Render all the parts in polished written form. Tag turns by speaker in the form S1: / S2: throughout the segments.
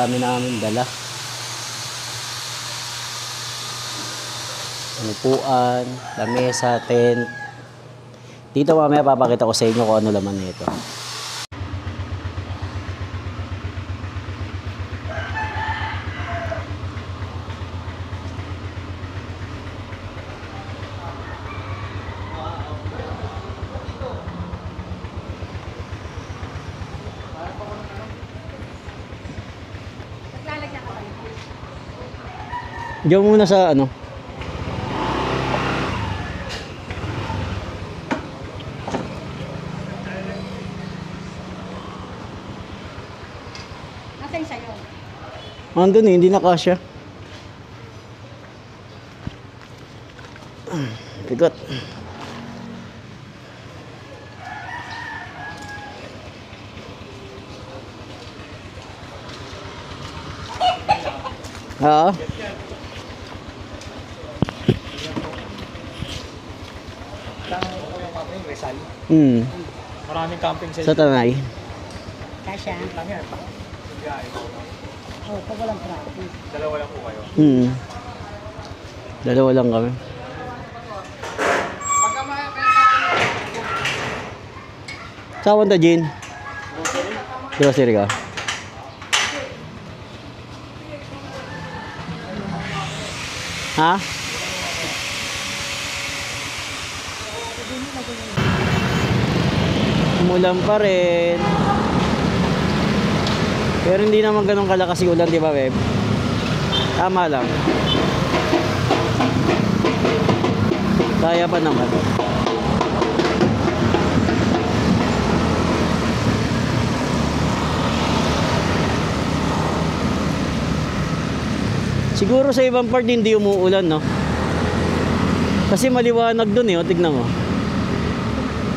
S1: dami namin dala. Upuan, lamesa, tent. Dito mamaya papakita ko sa inyo kung ano laman nito. Diyan muna sa ano.
S2: Nasaan sa'yo?
S1: Andun eh, hindi na kasya. Bigot. Oo.
S3: Maraming camping
S1: Sa Tanay.
S2: Kasha. Oh, pag walang traffic.
S3: Dalawa lang po kayo.
S1: Dalawa lang kami. Saan ta, Jean? Grocery ka? Ha? Umulan pa rin. Pero hindi naman ganun kalakas yung ulan, di ba, Beb? Tama lang. Kaya pa naman. Siguro sa ibang part hindi umuulan, no? Kasi maliwanag dun eh, o tignan mo.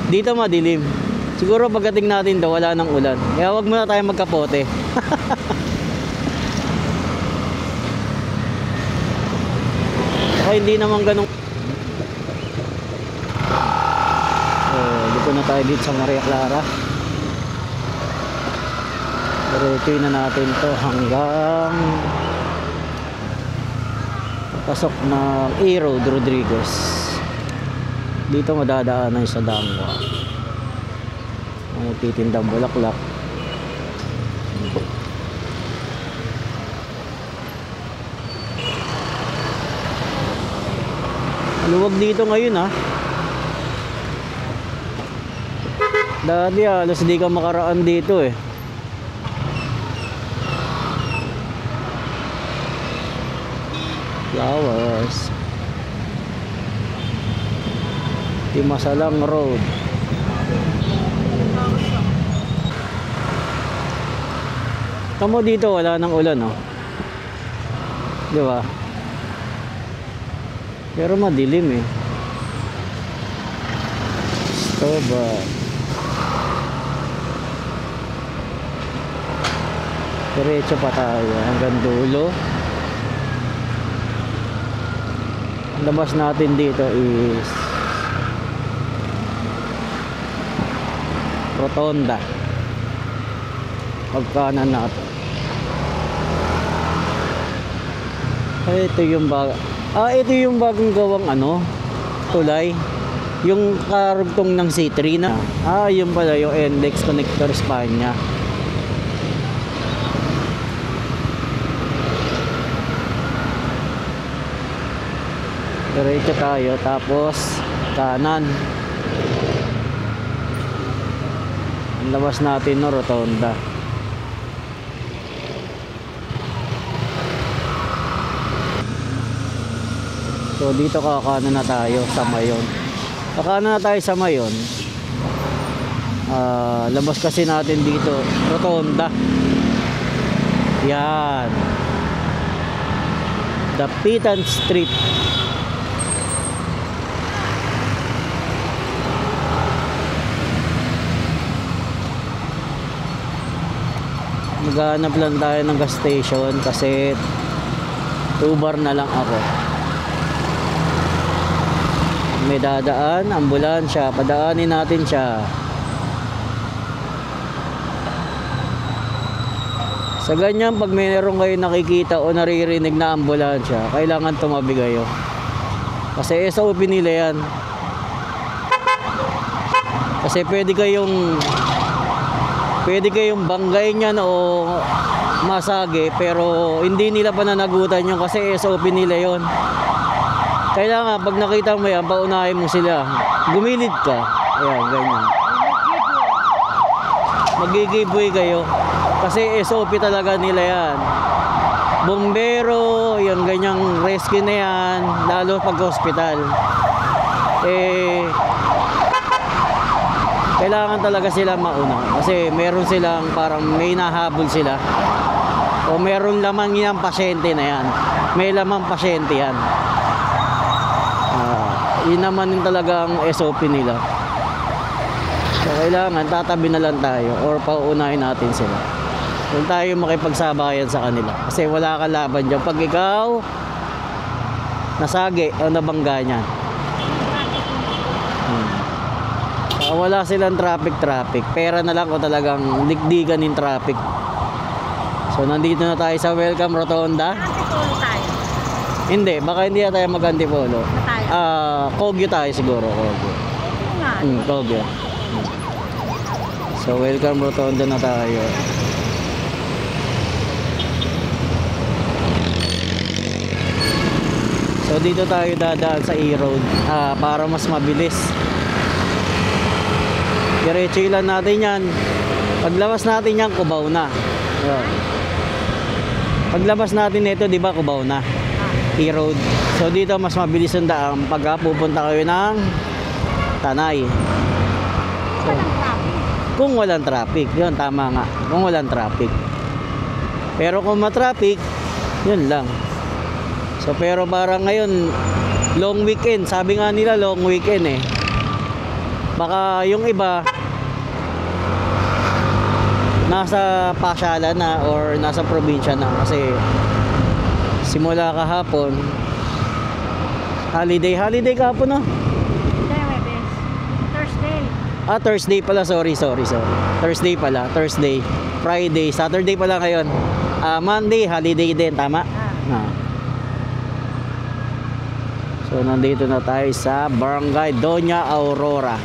S1: Dito madilim. Siguro pagdating natin daw wala nang ulan. Kaya wag muna tayo magkapote. Kaya hindi naman ganun. Dito na tayo dito sa Maria Clara. Diretso na natin to hanggang pasok na A-Road Rodriguez. Dito madadaanan sa Dangwa. Nagtitindang bulaklak. Luwag dito ngayon ha. Dati alas di ka makaraan dito eh. Flowers. Timasalang Road. Tamo dito wala nang ulan, no? Di ba? Pero madilim eh. Stoba. Diretso pa tayo hanggang dulo. Ang labas natin dito is Rotonda. Pagkanan natin. Ito yung ito yung bagong gawang tulay. Yung karugtong ng C3 na. Yun pala yung NLEX Connector Spanya. Diretso tayo tapos kanan. Ang labas natin no, Rotonda. So dito kakanan na tayo sa Mayon. Kakanan na tayo sa Mayon. Labas kasi natin dito Rotonda. Yan. Dapitan Street. Maghanap lang tayo ng gas station kasi 2 bar na lang ako. May dadaan, ambulansya, padaanin natin siya. Sa ganyan, pag mayroon kayo nakikita o naririnig na ambulansya, kailangan tumabi kayo. Kasi SOP nila yan. Kasi pwede kayong banggain yan o masage, pero hindi nila pananagutan yun kasi SOP nila yon. Kailangan pag nakita mo yan, paunahin mo sila. Gumilid ka. Ayan, ganyan. Mag-giveaway kayo. Kasi SOP talaga nila yan. Bombero, yung ganyang rescue na yan, lalo pag hospital. Kailangan talaga sila mauna. Kasi meron silang parang may nahabol sila. O meron lamang yung pasyente na yan. May lamang pasyente yan. Yun naman yung talagang SOP nila. So kailangan tatabi na lang tayo or pauunahin natin sila. Kung tayo makipagsabayan sa kanila. Kasi wala kang laban dyan. Pag ikaw nasagi o nabangga niyan. Wala silang traffic. Pera na lang o talagang digdigan yung traffic. So nandito na tayo sa Welcome Rotonda.
S2: Antipolo tayo.
S1: Hindi, baka hindi na tayo mag-Antipolo.
S2: Na tayo.
S1: Kogyo tayo siguro, Kogyo.
S2: Oo nga.
S1: Kogyo. So Welcome Rotonda na tayo. So dito tayo dadaan sa E-Road para mas mabilis. Diretso lang natin yan. Paglabas natin yan, Cubao na. Ayan. Paglabas natin nito, di ba, Cubao na. E-Road. So dito mas mabilis ang daan pag pupunta kayo ng Tanay. So, kung walang traffic, yun, tama nga. Kung walang traffic. Pero kung ma-traffic, yun lang. So pero parang ngayon, long weekend. Sabi nga nila long weekend eh. Baka yung iba nasa pasyalan na or nasa probinsya na kasi simula kahapon holiday kahapon no?
S2: Thursday.
S1: Thursday pala, sorry. Thursday pala, Friday, Saturday pala ngayon. Monday, holiday din, tama? So nandito na tayo sa Barangay Doña Aurora.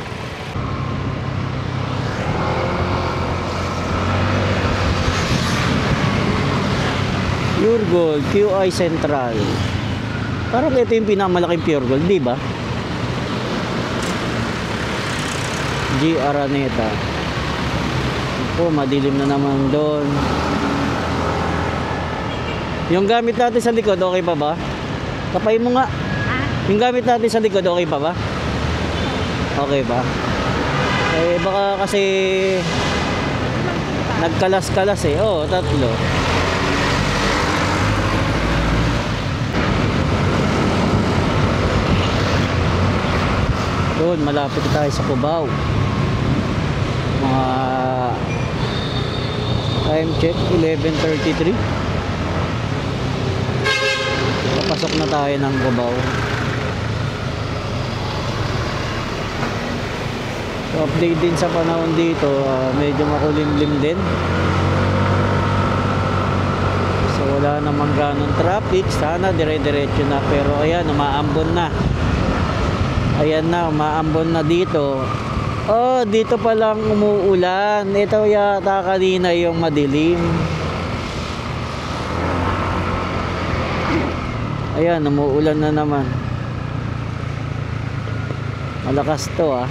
S1: Pure Gold, QI Central. Parang ito yung pinamalaking Pure Gold, di ba? G. Araneta. Ako, madilim na naman doon. Yung gamit natin sa likod, okay pa ba? Kapay mo nga. Yung gamit natin sa likod, okay pa ba? Okay ba? Baka kasi nagkalas-kalas eh. Oo, 3. Doon, malapit tayo sa Cubao. Mga time check, 11:33. Papasok na tayo ng Cubao. So, update din sa panahon dito, medyo makulimlim din. So wala namang ganong traffic. Sana dire-diretso na, pero ayan, umaambon na. Ayan na, umaambon na dito. Oh, dito pa lang umuulan. Ito yata kanina yung madilim. Ayan, umuulan na naman. Malakas to ah.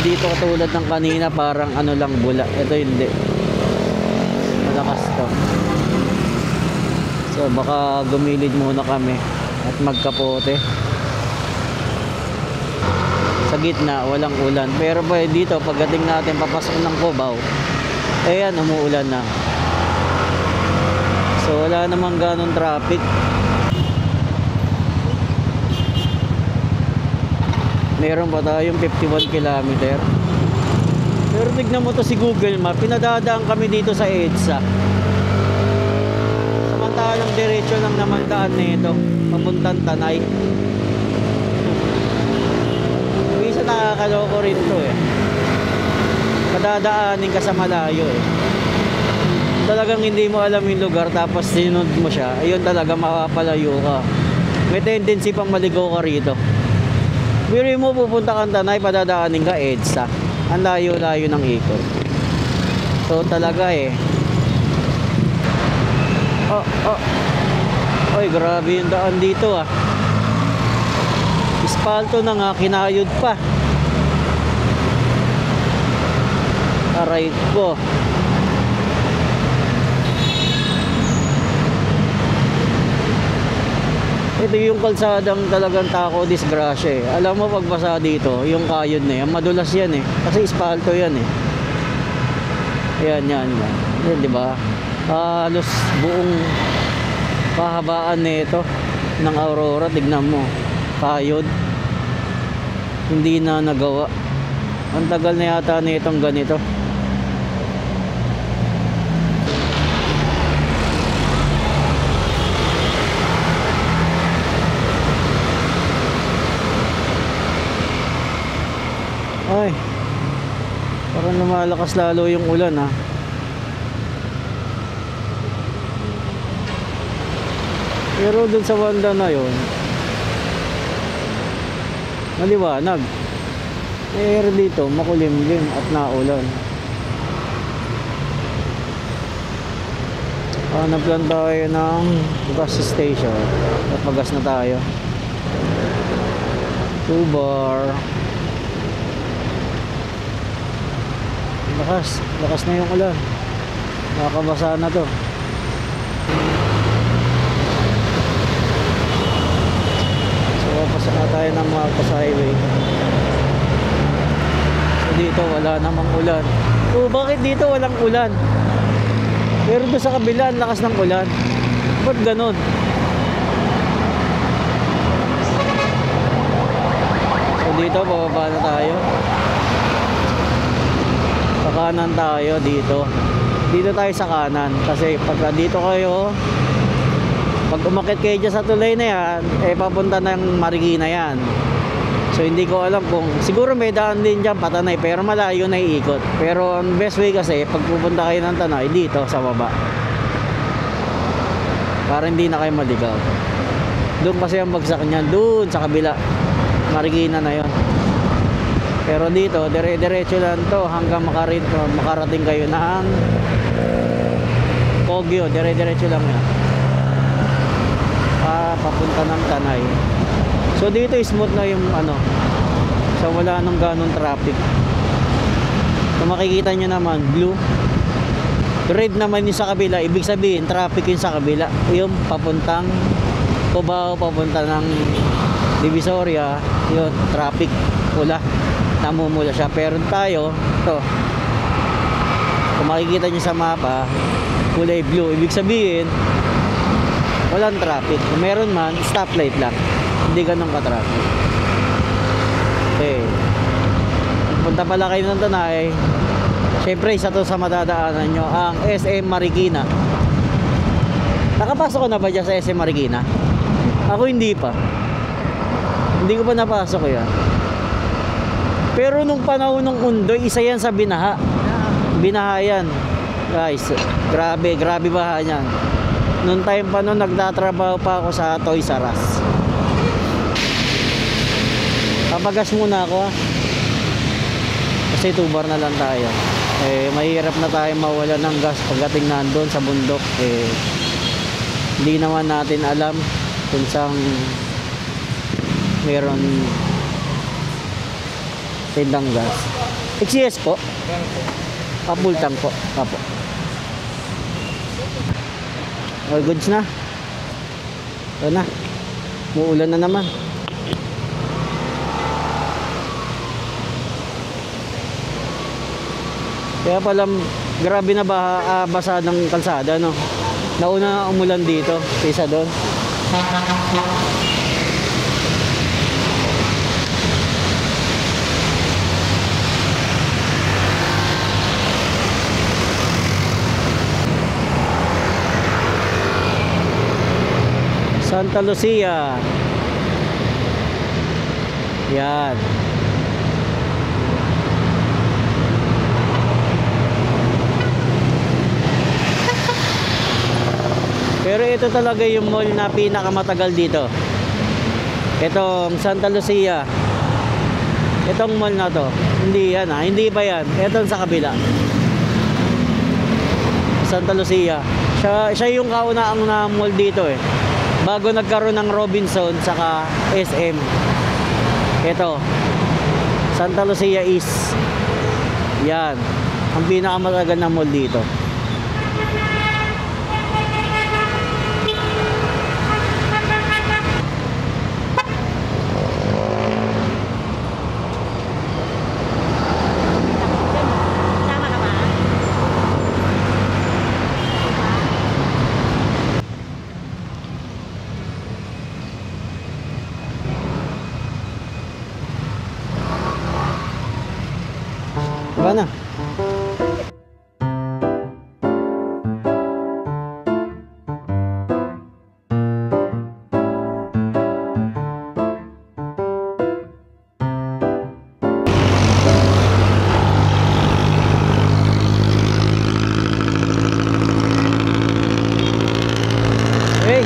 S1: Dito katulad ng kanina, parang ano lang, bula. Ito hindi. Malakas to. So baka gumilid muna kami at magkapote. Sa gitna, walang ulan. Pero ba dito, pagdating natin papasok ng Cubao, ayan, umuulan na. So wala namang ganong traffic. Meron pa tayong 51 kilometer. Pero tignan mo to si Google Map, pinadadaan kami dito sa EDSA. Samantalang diretso lang naman daan nito, papuntang Tanay. Minsan nakakaloko rin to eh. Padadaanin ka sa malayo eh. talagang hindi mo alam yung lugar tapos sinunod mo siya, ayun talaga makapalayo ka. May tendency pang maligaw ka rito. Biro mo pupunta kang Tanay, padadaanin ka EDSA. Ang layo-layo ng ikot. So talaga eh. Oy, grabe yung daan dito ah. Ispalto na nga, kinayod pa. Aray ko. Ito yung kalsadang talagang tako disgrasya eh. Alam mo pagbasa dito, yung kayod na yan, madulas yan eh. Kasi ispalto yan eh. Yan. Yan, di ba? Halos buong kahabaan nito ng Aurora, tignan mo. Kayod. Hindi na nagawa. Ang tagal na yata nitong ganito. Ay, parang lumalakas lalo yung ulan ha. Pero dun sa banda na yon, maliwanag. Air dito, makulimlim at naulan. Hanap lang tayo ng gas station. At magas na tayo. 2 bar. Lakas na yung ulan. Nakakabasa na to. So pasok na tayo ng Marcos Highway. So dito wala namang ulan. Oh, bakit dito walang ulan? Pero doon sa kabila ang lakas ng ulan. Ba't ganon? So dito bababa na tayo. Sa kanan tayo dito. Dito tayo sa kanan kasi pagka dito kayo, pag umakit kayo dyan sa tulay na yan, eh papunta ng Marikina yan. So hindi ko alam kung, siguro may daan din dyan Patanay, pero malayo na iikot. Pero ang best way kasi pag pupunta kayo ng Tanay, dito sa baba, para hindi na kayo maligaw. Doon kasi ang bagsak niyan, doon sa kabila, Marikina na yon. Pero dito, dire-diretso lang to hanggang makarating kayo ng Poggio. Dire-diretso lang yan. Papunta ng Tanay. So dito smooth na yung ano. So wala nang ganong traffic. Kung makikita nyo naman, blue. Red naman yung sa kabila. Ibig sabihin, traffic yung sa kabila. Yung papuntang Cubao, papunta ng Divisoria. Yun, traffic. Pula. Namumula siya, pero tayo to, kung makikita nyo sa mapa, kulay blue, ibig sabihin walang traffic. Kung meron man, stoplight lang, hindi ganun ka traffic. Okay, punta pala kayo ng Tanay, syempre isa to sa madadaanan nyo, ang SM Marikina. Nakapasok ko na ba dyan sa SM Marikina? Ako hindi pa, hindi ko pa napasok yan. Pero nung panahon ng Undoy, isa yan sa binaha. Binaha yan. Guys, grabe baha yan. Noong time pa noon, nagtatrabaho pa ako sa Toys R Us. Papagas muna ako ha. Kasi 2 bar na lang tayo. Eh, mahirap na tayo mawala ng gas pagdating nandun sa bundok. Eh, hindi naman natin alam kung saan meron tindang gas. XCS po? Full tank po. Apo. All goods na. Ito na. Muulan na naman. Kaya pala grabe na basa ng kalsada, no? Nauna umulan dito kaysa doon. Santa Lucia. Yan. Pero ito talaga yung mall na pinakamatagal dito. Itong Santa Lucia. Itong mall na to. Hindi yan ha. Hindi pa yan. Ito sa kabila. Santa Lucia. Siya yung kauna-ang na mall dito eh. Bago nagkaroon ng Robinson saka SM. Ito. Santa Lucia East. Yan. Ang pinakamatagal na mall dito.
S2: Tama ka ba?
S1: Ba na? Hey!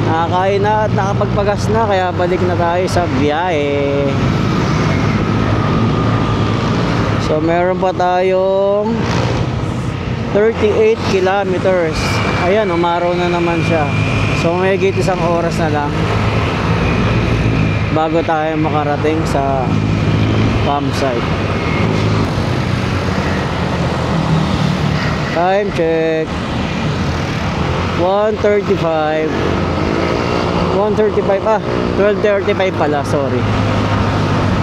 S1: Nakakain na at nakapagpagas na kaya balik na tayo sa biyahe. So meron pa tayong 38 kilometers. Ayan, umaraw na naman siya. So may isang oras na lang bago tayo makarating sa campsite. Time check 1:35. 12:35 pala, sorry.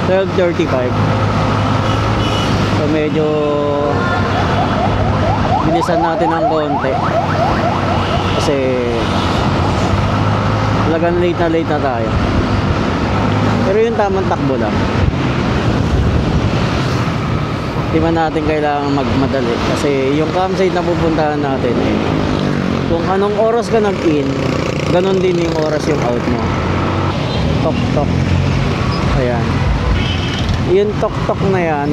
S1: 12:35. So medyo bilisan natin ng konti kasi talagang late na tayo, pero yung tamang takbo lang. Di ba natin kailangan magmadali kasi yung campsite na pupuntahan natin eh, kung anong oras ka nag-in, ganun din yung oras yung out mo. Tok tok. Ayan, yung tok tok na yan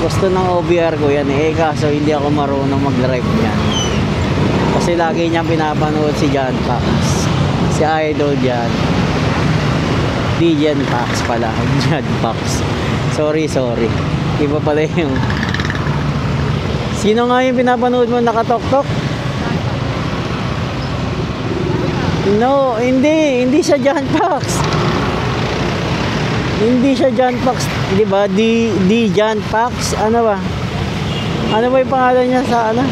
S1: gusto ng OBR ko yan eh, kaso hindi ako marunong mag-drive yan kasi lagi niyang pinapanood si John Pax, si Idol dyan. Di John Pax pala, John Pax. Sorry iba pala yung sino nga yung pinapanood mo nakatok-tok? No, hindi siya John Pax. Hindi siya John Pax, di ba? Di John Pax, ano ba? Ano ba yung pangalan niya sa ano?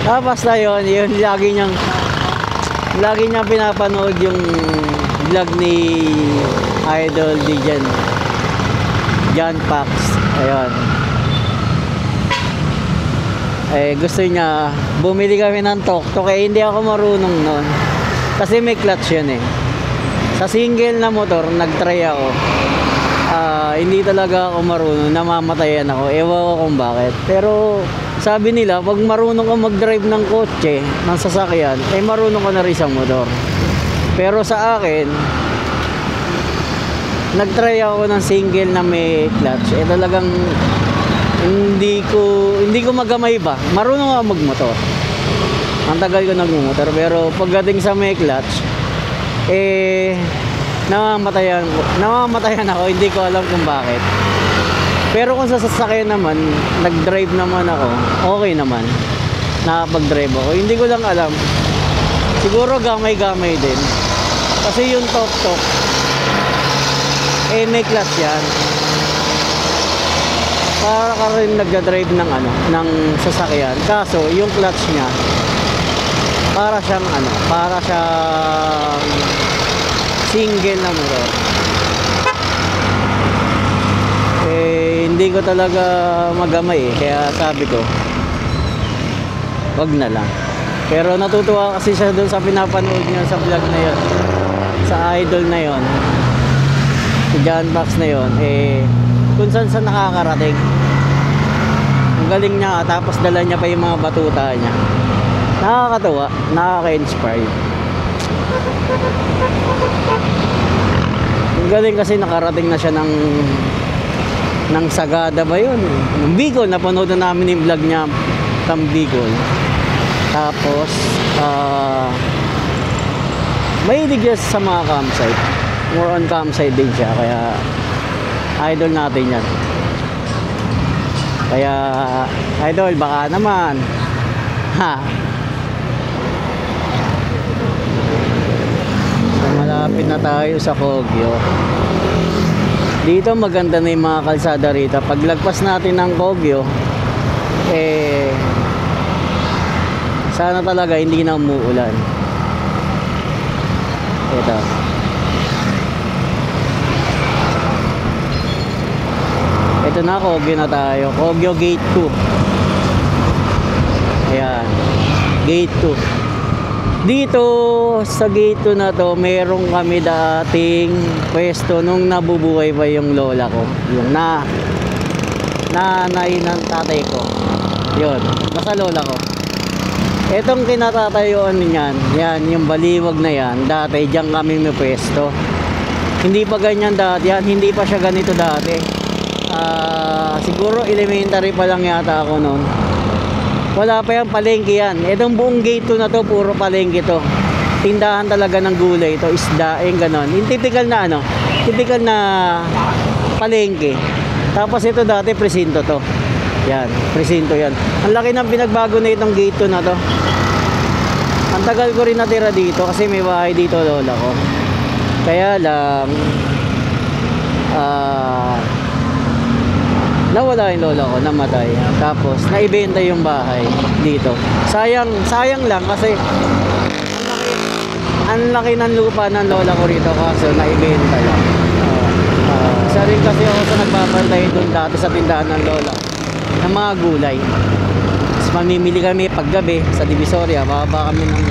S1: Basta yun lagi niyang pinapanood yung vlog ni Idol di John Pax. Ayun. Eh gusto niya bumili kami ng tok-tok eh, hindi ako marunong noon. Kasi may clutch yun eh. Sa single na motor, nag-try ako. Hindi talaga ako marunong, namamatayan ako. Ewan ko kung bakit. Pero sabi nila, pag marunong ka mag-drive ng kotse, ng sasakyan, eh marunong ka na rin sa motor. Pero sa akin, nag-try ako ng single na may clutch. Eh talagang hindi ko magamay ba. Marunong ako magmotor. Ang tagal ko nagmumotor. Pero pagdating sa may clutch, eh namamatayan ako, hindi ko alam kung bakit. Pero kung sa sasakyan naman, nag-drive naman ako, okay naman, nakapag-drive ako. Hindi ko lang alam, siguro gamay-gamay din kasi yung tok-tok eh may clutch yan. Para ka rin nag-drive ng ng sasakyan, kaso yung clutch niya para siyang single na motor. Eh hindi ko talaga magamay eh, kaya sabi ko wag na lang. Pero natutuwa kasi siya doon sa pinapanood niya sa vlog na yon, sa Idol na yon, si John Pax na yon, eh kung saan sa nakakarating. Ang galing niya, tapos dala niya pa yung mga batuta niya. Nakakatuwa, nakaka-inspire. Ang galing kasi nakarating na siya ng ng Sagada ba yun? Ng Bicol, napanood na namin yung vlog niya from Bicol. Tapos, mahilig siya sa mga campsite. More on campsite din siya, kaya idol natin yan. Kaya, idol, baka naman. Ha! So, malapit na tayo sa Kogyo. Dito maganda na yung mga kalsada rito. Paglagpas natin ng Kogyo, sana talaga hindi na umuulan. Ito. Ito na, Kogyo na tayo. Kogyo Gate 2. Ayan. Gate 2. Dito sa Gate 2 na to, meron kami dating pwesto nung nabubuhay pa yung lola ko. Yung nanay ng tatay ko. Yun. Basta lola ko. Etong kinatatayuan niyan, yan, yung baliwag na yan, dati diyan kami may pwesto. Hindi pa ganyan dati yan, hindi pa siya ganito dati. Siguro elementary pa lang yata ako noon. Wala pa yung palengke yan. Etong buong Gate 2 na to, puro palengke to. Tindahan talaga ng gulay to, isda, ganon. Yung typical na typical na palengke. Tapos ito dati presinto to. Yan, presinto yan. Ang laki ng pinagbago na itong Gate 2 na to. Ang tagal ko rin natira dito kasi may bahay dito lola ko. Kaya lang nawala yung lola ko, namatay. Tapos naibenta yung bahay dito. Sayang lang kasi ang laki ng lupa ng lola ko rito kaso naibenta lang. Isa rin kasi ako sa nagbabantay doon dati sa tindahan ng lola ng mga gulay. Tapos mamimili kami paggabi sa Divisoria, bababa kami ng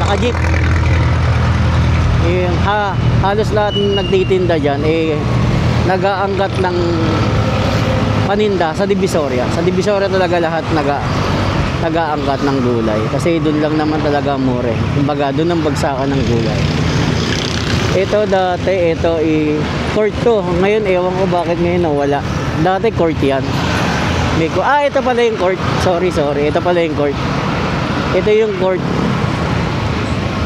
S1: naka-jeep. Halos lahat ng nagtitinda dyan nag-aangkat ng paninda sa Divisoria. Sa Divisoria talaga lahat nag-aangkat ng gulay kasi doon lang naman talaga mure. Kumbaga doon ang bagsakan ng gulay. Ito dati, court to. Ngayon ewan ko bakit ngayon nawala. Dati court yan. Ito pala yung court. Sorry. Ito pala yung court. Ito yung court.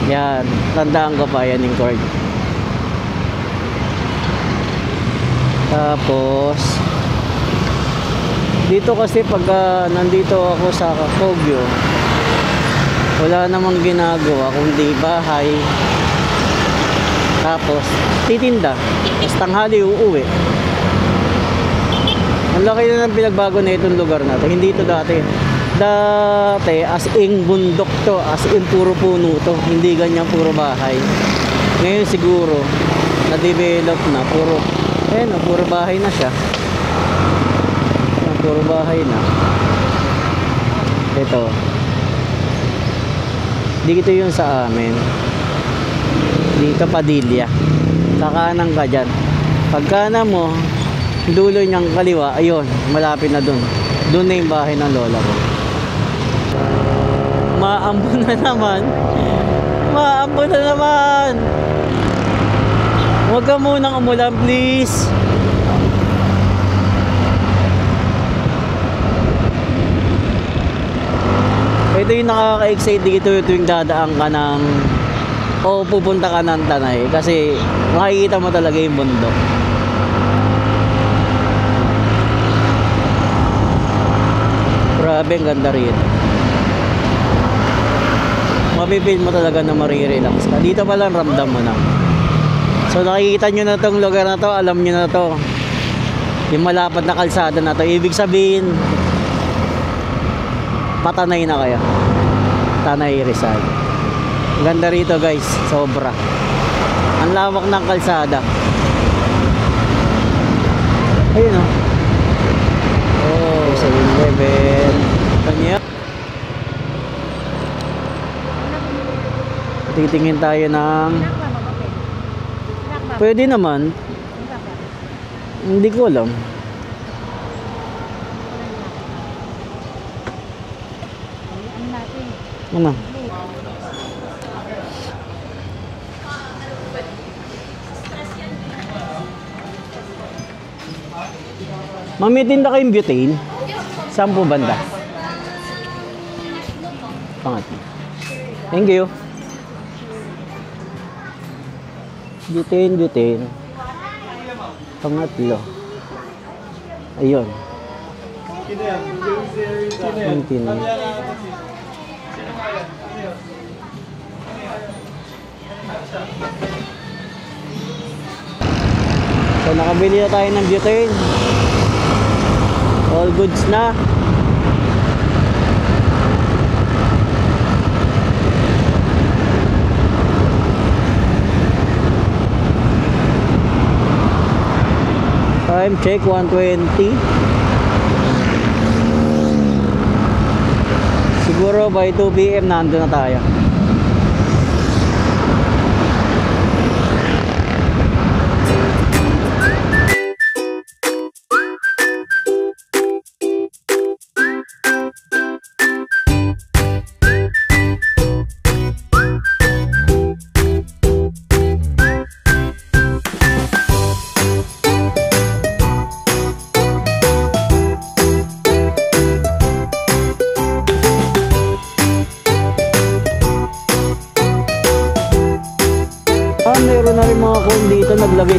S1: Yan. Tandaan ko pa yan yung court. Tapos dito kasi pag nandito ako sa Kogyo, wala namang ginagawa kundi bahay. Tapos titinda. Tapos tanghali uuwi. Ang laki na ng pinagbago na itong lugar na to. Hindi ito dati. Dati as in bundok to, as in puro puno to. Hindi ganyan puro bahay. Ngayon siguro na-develop na puro puro bahay na siya. Puro bahay na. Ito. Dito yung sa amin. Dito Padilla. Kakanan ka dyan. Pagkanan mo, dulo niyang kaliwa, ayun, malapit na dun. Dun na yung bahay ng lola ko. Maambon na naman. Maambon na naman. Huwag ka munang umulan, please. Ito yung nakaka-excite dito tuwing dadaan ka ng pupunta ka ng Tanay kasi makikita mo talaga yung bundok. Grabe, ang ganda rin. Mapipil mo talaga na marirelax ka. Dito pa lang ramdam mo na. So nakikita nyo na tong lugar na to, alam nyo na to. Yung malapad na kalsada na to, ibig sabihin patanay na kaya. Tanay Rizal. Ganda rito guys, sobra. Ang lawak ng kalsada. Ayun o. Oh, 7-Eleven. Kanya. Titingin tayo ng pwede naman. Hindi ko alam. Ano? Mamitin na kayong butane? Saan po banda? Pangatlo. Thank you. Butane. Pangatlo. Ayun. Mamitin na. So nakabili na tayo ng butane. All goods na. Time check 1:20. Siguro by 2 PM nandun na tayo. Meron na rin mga cone dito, naglagay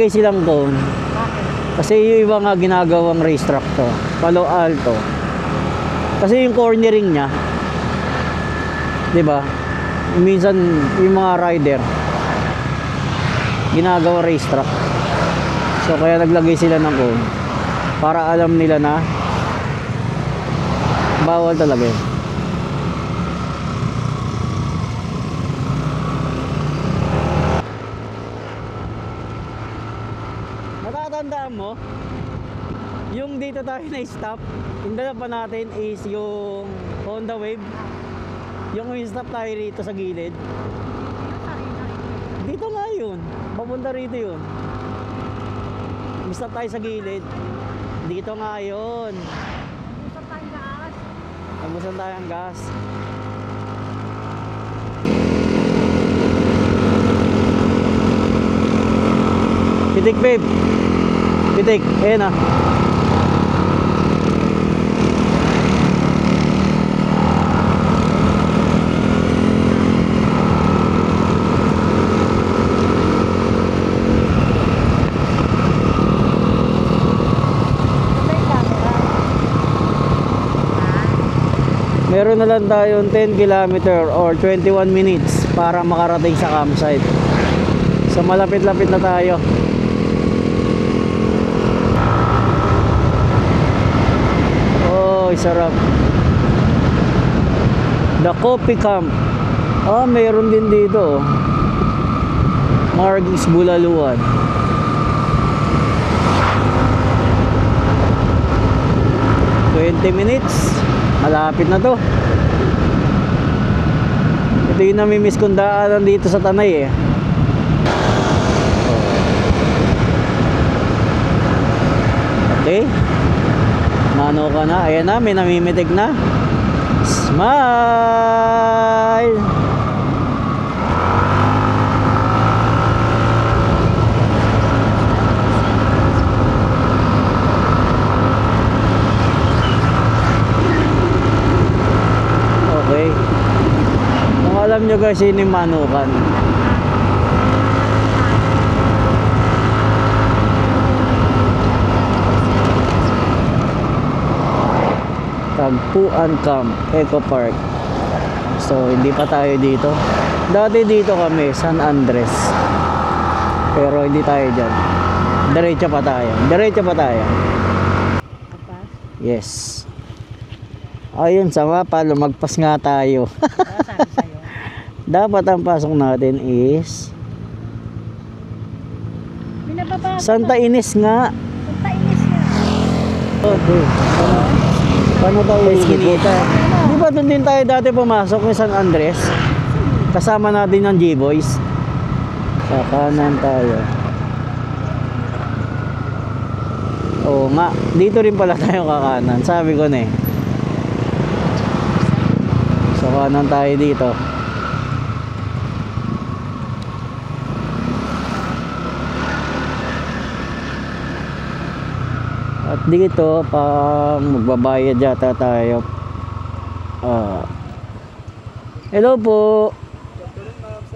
S1: silang cone. Kasi yung iba nga ginagawang racetrack to, Palo Alto. Kasi yung cornering niya, 'di ba? Minsan yung mga rider ginagawa racetrack. So kaya naglagay sila ng cone para alam nila na bawal talaga yun. Natatandaan mo, yung dito tayo na-stop, yung dala pa natin is yung Honda Wave. Yung stop tayo rito sa gilid. Dito nga yun, papunta rito yun. Stop tayo sa gilid. Dito nga yun. Abusan tayo ang gas. Pitik babe. Pitik, ayan ah. Meron na lang tayong 10 kilometer or 21 minutes para makarating sa campsite. So malapit-lapit na tayo. Oh, sarap. The Coffee Camp. Ah, meron din dito. Margis Bulaluan. Minutes. Malapit na to. Ito yung namimiss kong daanan dito sa Tanay eh. Okay. Mano ka na. Ayan na, may namimitig na. Smile. Okay. Kung alam nyo guys, yun yung Manukan. Tagpuan Camp, Eco Park. So, hindi pa tayo dito. Dati dito kami, San Andres. Pero hindi tayo dyan. Diretso pa tayo. Diretso pa tayo. Yes. Ayun, sa mapa, lumagpas nga tayo.
S2: Sabi sa'yo.
S1: Dapat ang pasok natin is Santa Ines nga.
S2: Santa Ines nga.
S1: Okay. Paano tayo ikikita? Di ba doon din tayo dati pumasok yung San Andres? Kasama natin ng G-Boys. Sa kanan tayo. Oo nga, dito rin pala tayo kakanan. Sabi ko na eh. So kanan tayo dito. Dito, pang magbabayad yata tayo. Hello po.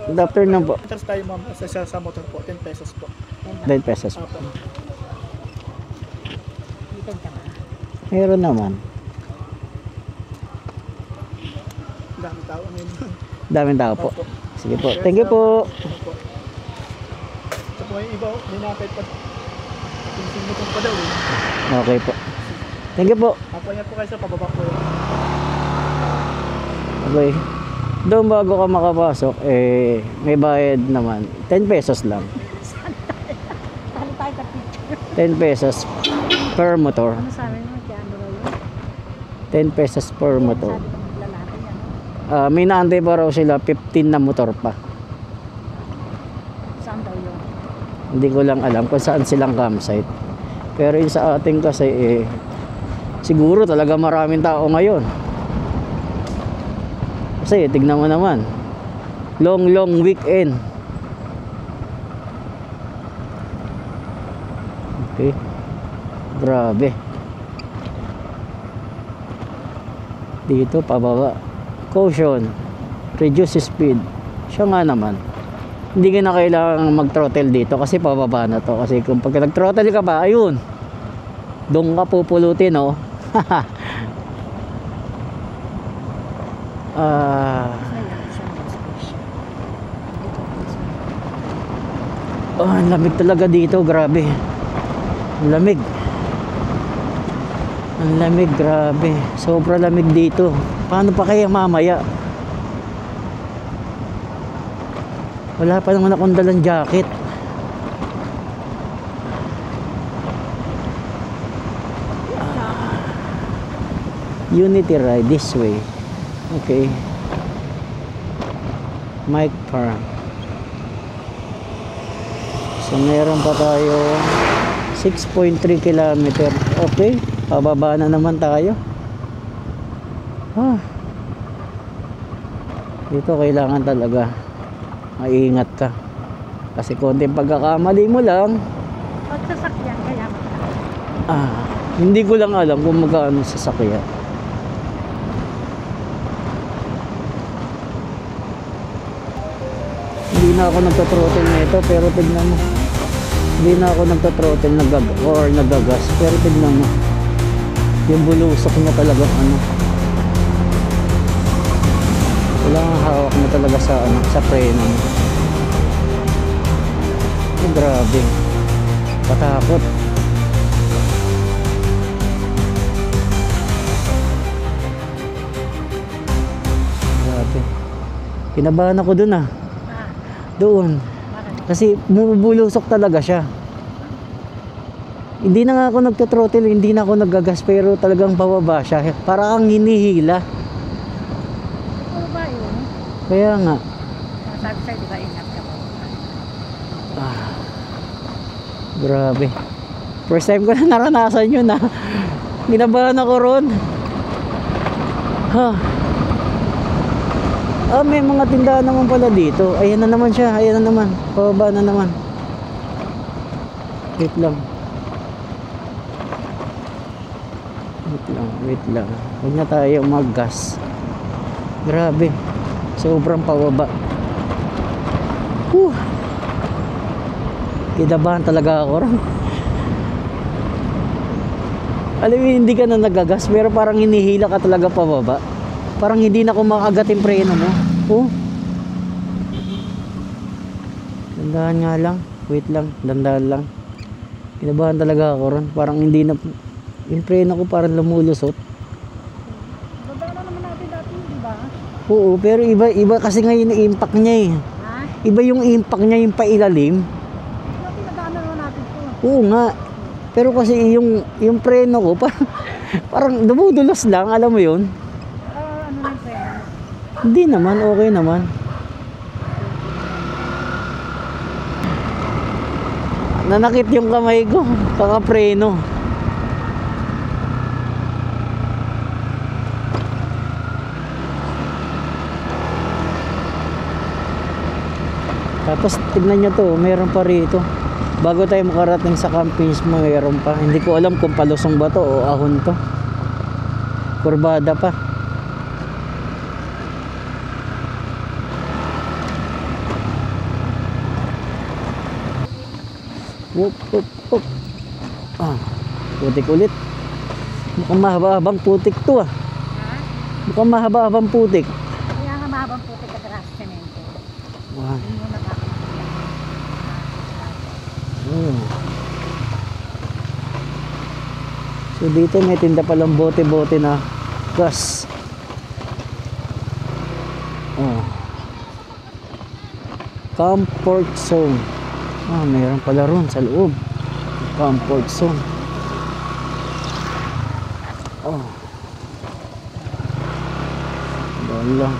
S1: Good afternoon po.
S3: Meters tayo ma'am sa motor po, 10 pesos po.
S1: 10 pesos po.
S3: Apo.
S2: Itin ka ba?
S1: Meron naman.
S3: Dami tao ngayon.
S1: Daming tao po.
S3: Opo.
S1: Sige po. Thank you po.
S3: Opo. Ito po yung iba, may nakapit pa. Pinsing mo pa daw eh.
S1: Okay po. Thank you po.
S3: Apo, ingat po kayo sa pababa po.
S1: Okay. Doon bago ka makapasok, may bayad naman. 10 pesos lang.
S2: Saan tayo ka picture?
S1: 10 pesos per motor.
S2: Ano sabi mo? Kaya ano yun?
S1: 10 pesos per motor.
S2: Sabi ko maglalaki ano?
S1: May naantay pa raw sila 15 na motor pa.
S2: Saan daw yun?
S1: Hindi ko lang alam kung saan silang campsite. Pero yung sa ating kasi siguro talaga maraming tao ngayon. Kasi tignan mo naman. Long weekend. Okay. Grabe. Dito pababa. Caution. Reduce speed. Siya nga naman. Hindi ka na kailangang mag-throttle dito kasi pababa na to. Kasi kung pag nag-throttle ka pa, ayun. Doon ka pupulutin, oh. Ang lamig talaga dito, grabe. Ang lamig. Ang lamig, grabe. Sobra lamig dito. Paano pa kaya mamaya? Wala pa naman akong dalang jacket. Unity ride this way. Okay. Mike Farm. So meron pa tayo 6.3 kilometer. Okay. Pababa na naman tayo. Dito kailangan talaga maingat ka. Kasi konting pagkakamali mo lang.
S2: Pag sasakyan kaya
S1: Hindi ko lang alam kung magkano sasakyan. Hindi na ako nagta-throttle nito pero tignan mo. Hindi na ako nagta-throttle or nagagas pero tignan mo. Yung bulusok na talaga wala kang hawak na talaga sa preno. Grabe. Patakot. Grabe. Kinabahan ako dun Doon.
S2: bakit?
S1: Kasi bumubulusok talaga siya. Hindi na nga ako nagto-throttle, hindi na ako naggagas pero talagang bababa siya. Parang hinihila.
S2: Ano ba yun?
S1: Kaya nga.
S2: Sabi sa'yo, di ba ingat ka ba?
S1: Grabe. First time ko na naranasan yun Ginabahan ako ron. May mga tindahan naman pala dito. Ayan na naman siya. Ayan na naman. Pababa na naman. Wait lang. Wait lang. Huwag na tayo mag-gas. Grabe. Sobrang pababa. Kinabahan talaga ako ron. Alam mo, hindi ka na nagagas pero parang hinihila ka talaga pababa. Parang hindi na ako makagat yung preno mo. Dandahan nga lang. Wait lang. Dandahan lang. Kinabahan talaga ako ron. Parang hindi na yung preno ko parang lumulusot.
S2: Baba na naman natin dati, di ba?
S1: Oo, pero iba kasi ngayon yung impact niya Iba yung impact niya yung pailalim.
S2: Dati nagana naman natin ito.
S1: Oo nga. Pero kasi yung preno ko parang dumudulas lang, alam mo yun?
S2: Ano na yung preno?
S1: Hindi naman, okay naman. Nanakit yung kamay ko, kakapreno. Tapos tignan nyo to, meron pa rito. Bago tayo makarating sa camp mismo, mayroon pa. Hindi ko alam kung palusong ba to o ahon to. Kurbada pa. Whoop, whoop, whoop. Ah, putik ulit. Mukhang mahaba-habang putik to ah.
S2: Ha?
S1: Mukhang mahaba-habang putik.
S2: Kaya nga mahabang puti ka tara sa semento.
S1: Wow.
S2: Hindi mo nakakita.
S1: Oh. So dito may tinda palang bote-bote na gas. Oh. Comfort zone. Ah, mayroon pala ron sa loob. Comfort zone. Oh. Doon lang.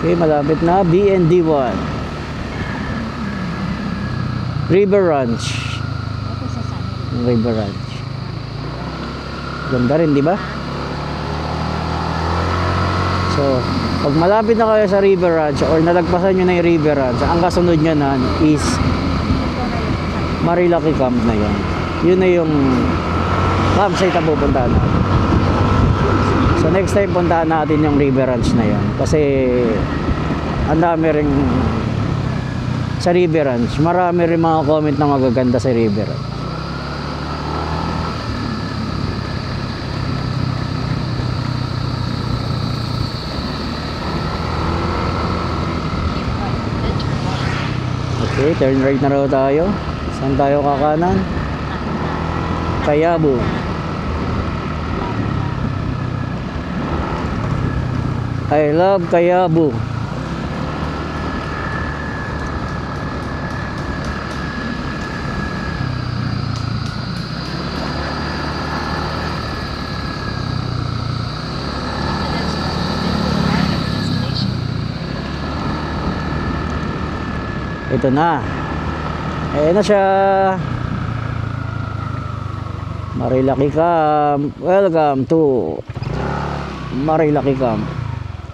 S1: Okay, malapit na. BND1. River Ranch.
S2: Ito sa sanin.
S1: River Ranch. Ganda rin, di ba? So, pag malapit na kayo sa River Ranch or nalagpasan nyo na yung River Ranch, ang kasunod nyo na is Marilaki Camp na yun. Yun na yung campsite na pupuntahan natin. So, next time puntahan natin yung River Ranch na yun. Kasi, ang dami rin sa River Ranch. Marami rin mga comment na magaganda sa River Ranch. Okay, turn right na raw tayo. Saan tayo kakanan? Kayabu. I love Kayabu. Ito na. Ayan na siya. Marilaki Camp. Welcome to Marilaki Camp.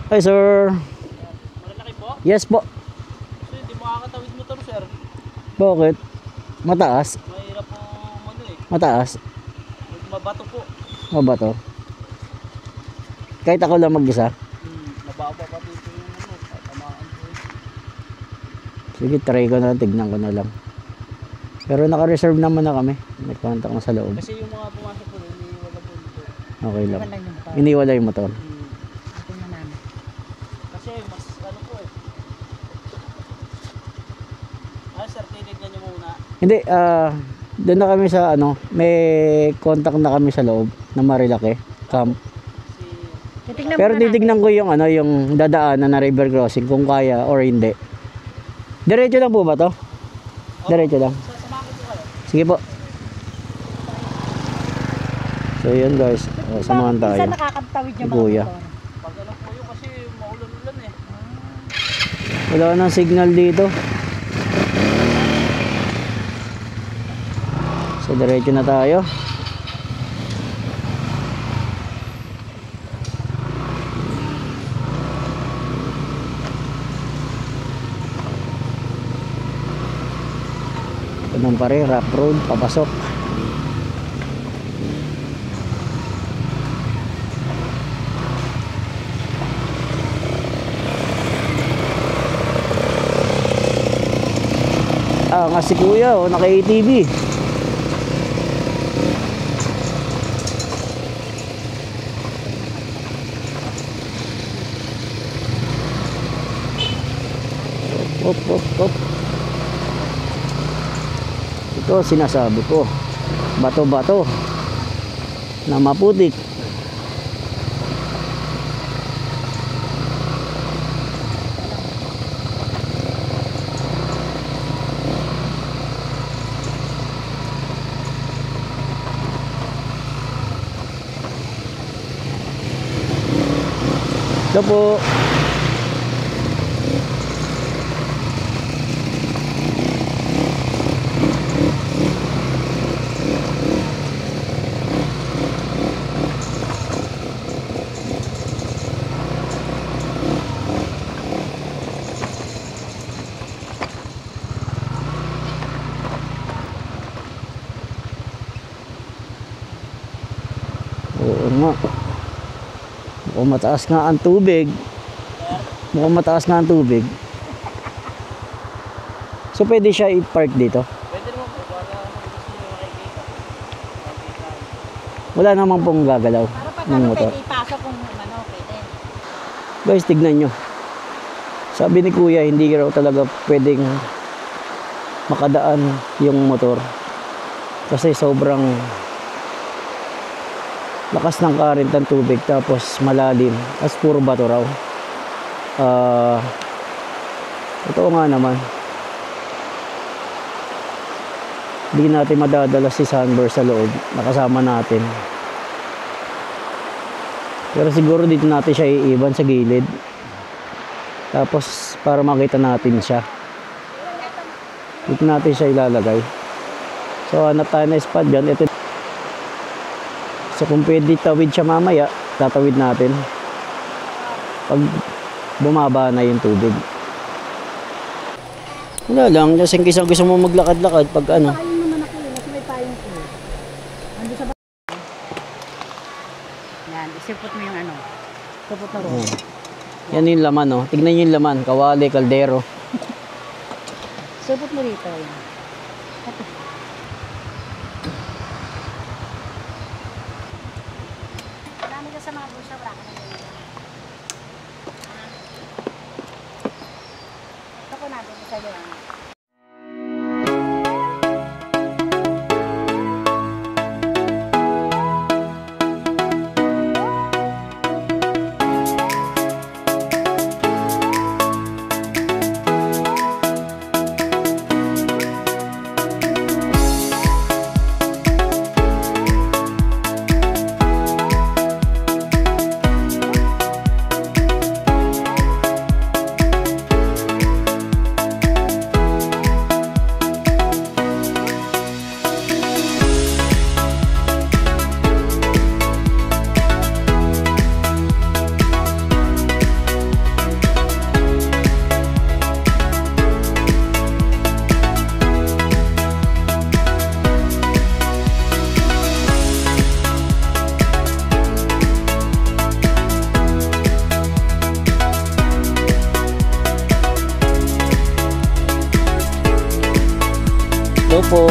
S1: Hi sir.
S3: Marilaki po?
S1: Yes po.
S3: So, hindi mo makakatawid motor, sir.
S1: Bakit? Mataas?
S3: Mahirap po
S1: Mataas?
S3: mabato po.
S1: O ba to? Kahit ako lang mag-isa?
S3: Mababa pa dito yung tamaan po.
S1: Sige, try ko na. Tignan ko na lang. Pero naka-reserve naman na kami. May contact na sa loob.
S3: Kasi yung mga pumasok po, iniiwala po dito.
S1: Okay lang.
S2: Iwan lang yung motor.
S1: Iniwala yung motor.
S2: Tingnan namin.
S3: Kasi mas ano po eh. Sir, tinignan nyo muna.
S1: Hindi, doon na kami sa ano, may contact na kami sa loob na Marilaki Camp.
S3: Kasi
S2: Titignan
S1: Pero
S2: muna natin.
S1: titignan ko yung ano, yung dadaanan na river crossing kung kaya or hindi. Diretso lang po ba to? Diretso lang.
S3: sasamahan ko po kayo.
S1: Sige po. So yun guys, samahan tayo.
S2: Minsan nakakatawid yung mga
S1: Kuya.
S2: motor.
S3: Pag ano po yun kasi maulan-ulan eh.
S1: Wala nang signal dito. So diretso na tayo. Ganun pa rin, rough road, papasok. Ah, nga si kuya, oh, naka-ATV. Op, op, op. Ito sinasabi ko, bato-bato na maputik. Ito po. Oo nga. Mukhang mataas nga ang tubig. Mukhang mataas nga ang tubig. So pwede siya i-park dito?
S4: Pwede naman po, para gusto nyo makikita.
S1: Wala namang pong gagalaw
S2: Para pag
S1: ng
S2: ano,
S1: motor.
S2: pwede ipasok kung ano, pwede.
S1: Guys, tignan nyo. Sabi ni Kuya, hindi raw talaga pwedeng makadaan yung motor. Kasi sobrang lakas ng current ng tubig, tapos malalim. As puro bato raw. Ito nga naman. Hindi natin madadala si Sunburst sa loob. Nakasama natin. Pero siguro dito natin siya iiwan sa gilid. Tapos para makita natin siya. Dito natin siya ilalagay. So hanap tayo na spot dyan. Ito. So kung pwede tawid siya mamaya, tatawid natin. Pag bumaba na yung tubig. Wala lang. Kasi kung gusto mo maglakad-lakad pag ano.
S2: Payong naman ako yun, kasi may payong ko. Ando sa yan, isipot mo yung ano. Isipot na roon.
S1: Yan yung laman, oh. Tignan nyo yung laman. Kawali, kaldero.
S2: Isipot mo rito. Yan. Marami ka sa mga bulsa, wala ka na yun. Ito ko natin sa liwanag.
S1: Hello po.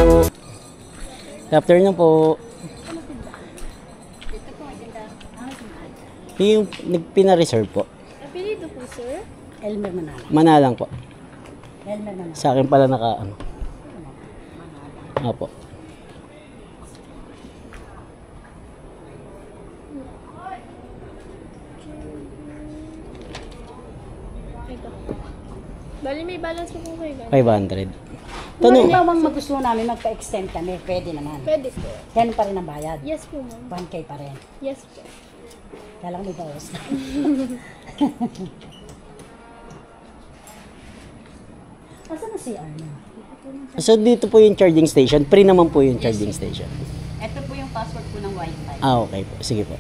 S1: Afternoon po. Yung pina-reserve po.
S2: Apelido po, sir? Elmer Manala.
S1: Manalang po.
S2: Elmer Manala.
S1: Sa akin pala naka ano. Opo.
S5: Ito. Bali may balance po kayo.
S1: 500.
S2: Kung
S1: Tanong.
S2: bang magustuhan namin magpa-extend kami, pwede naman.
S5: Pwede po.
S2: Yan pa rin ang bayad.
S5: Yes po, ma'am.
S2: 1K pa rin.
S5: Yes po.
S2: Kaya lang may bawas. Asan na si Arno?
S1: So dito po yung charging station. Free naman po yung charging station.
S2: Ito po yung password po ng Wi-Fi.
S1: Ah, okay po. Sige po.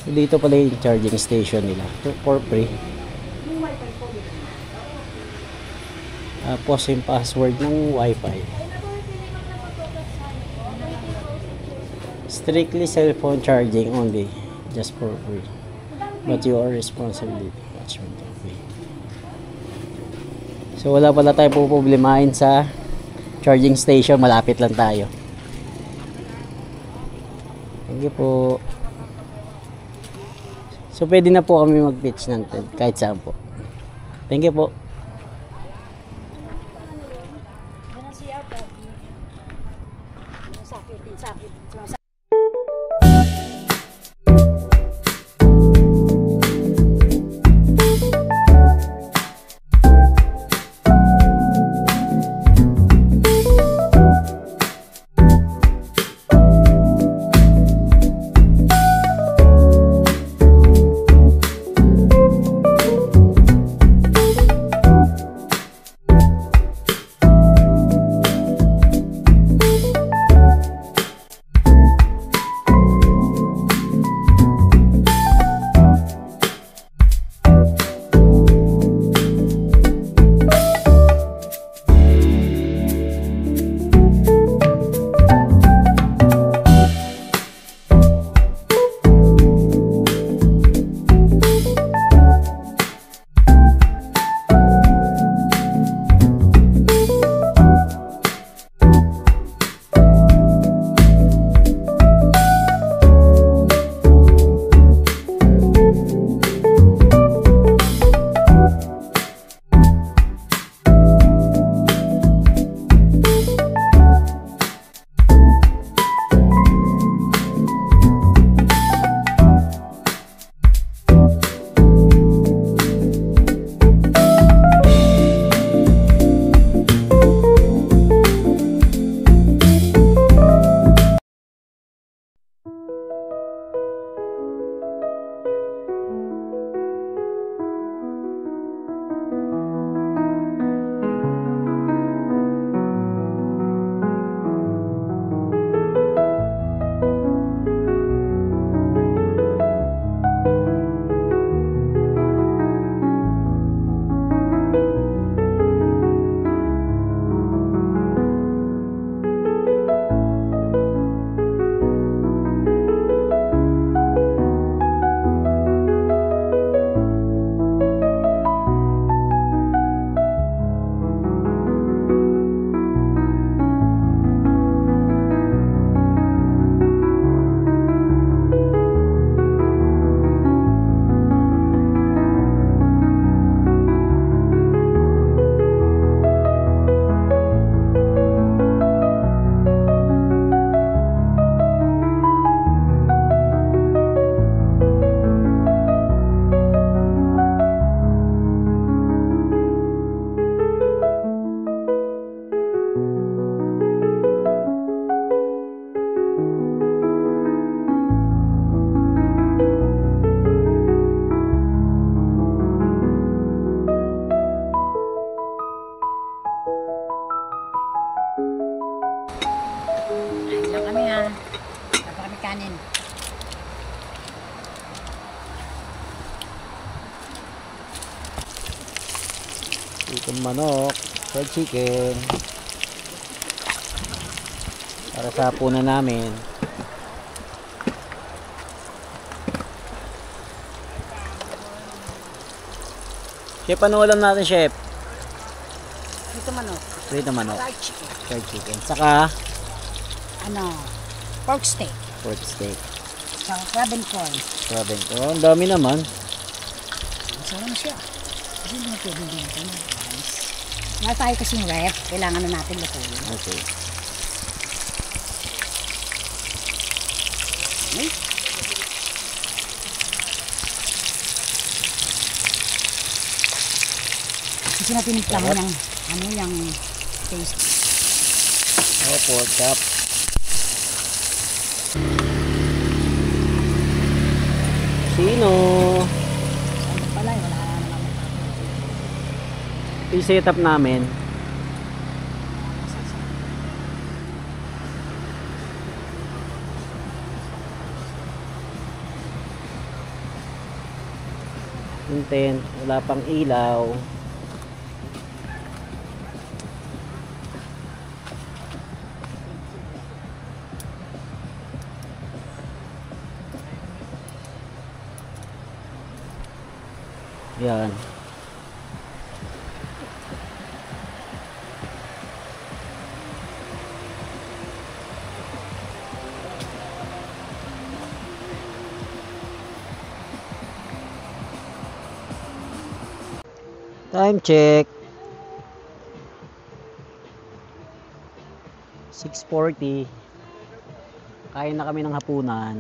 S1: So, dito pala yung charging station nila. For free. Tapos yung password ng Wi-Fi. Strictly cellphone charging only. Just for free. But you are responsible. Okay. So wala pala tayo puproblemahin sa charging station. Malapit lang tayo. Thank you po. So pwede na po kami mag-pitch ng tent kahit saan po. Thank you po.
S2: Sakit.
S1: Itong manok, fried chicken. Para sa hapunan namin. Chef, ano ulam natin, Chef?
S2: Dito manok.
S1: Prito manok,
S2: Fried chicken.
S1: fried chicken. Saka,
S2: Pork steak.
S1: pork steak.
S2: Saka crab and corn.
S1: Grabe. Oh, ang dami naman.
S2: Masarap na siya. Kasi hindi na pwede din ito. Wala tayo kasing ref. Kailangan na natin lutuin.
S1: Okay.
S2: Okay? Kasi natin mo yung taste.
S1: Oh, pork chop. Sino?
S2: Ano pala, wala na naman.
S1: I-set up namin. Yung tent, wala pang ilaw. Yan. Time check. 6:40. Kain na kami ng hapunan.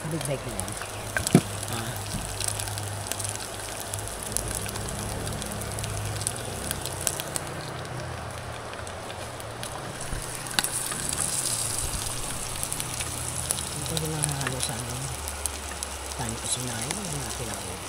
S2: Big bag yan. Ito yung nahalo sa ano. Tayo ko sinayin. Ano na tinawag.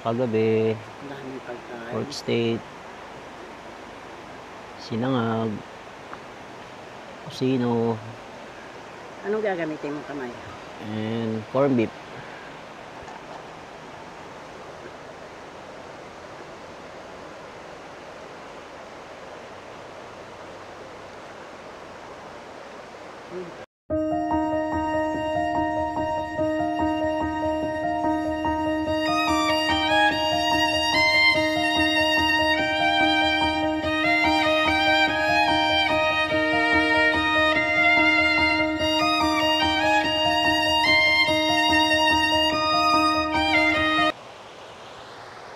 S1: Kagabi,
S2: Ang daming pagkain.
S1: pork steak, sinangag, kusino,
S2: Anong gagamitin mo kamay?
S1: and corned beef.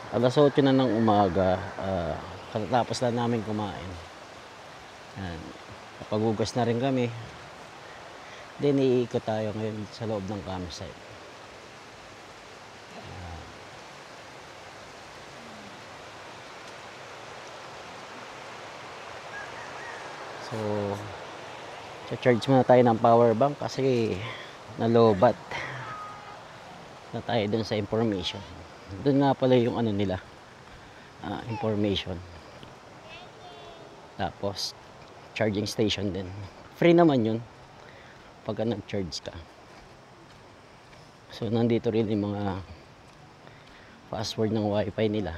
S1: Alas 8 na ng umaga, katatapos lang namin kumain. Yan. Napagugas na rin kami. Then iikot tayo ngayon sa loob ng campsite. So, charge muna tayo ng power bank kasi nalobat na tayo dun sa information. Doon nga pala yung ano nila, information. Tapos charging station din. Free naman yun pagka nag-charge ka. So nandito rin yung mga password ng wifi nila.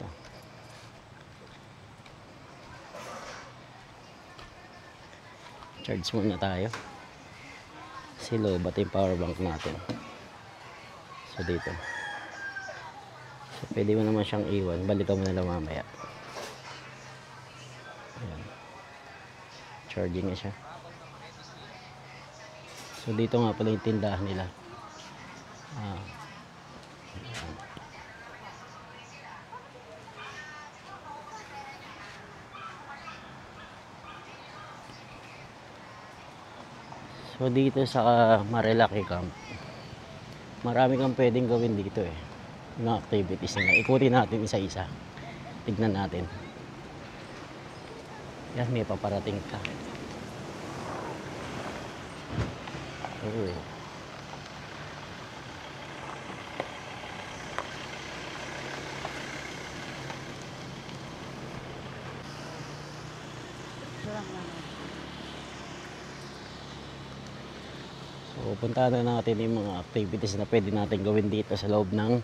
S1: Ito. Charge muna tayo. Kasi lobat yung power bank natin. So dito. So pwede mo naman siyang iwan. Balikan mo na lang mamaya. Ayan. Charging na siya. So dito nga pala yung tindahan nila. Ayan. So dito sa Marilaki Camp, marami kang pwedeng gawin dito eh. Mga activities nila. Ikutin natin isa-isa. Tignan natin. Yan, may paparating ka. Oh. So, punta na natin yung mga activities na pwede natin gawin dito sa loob ng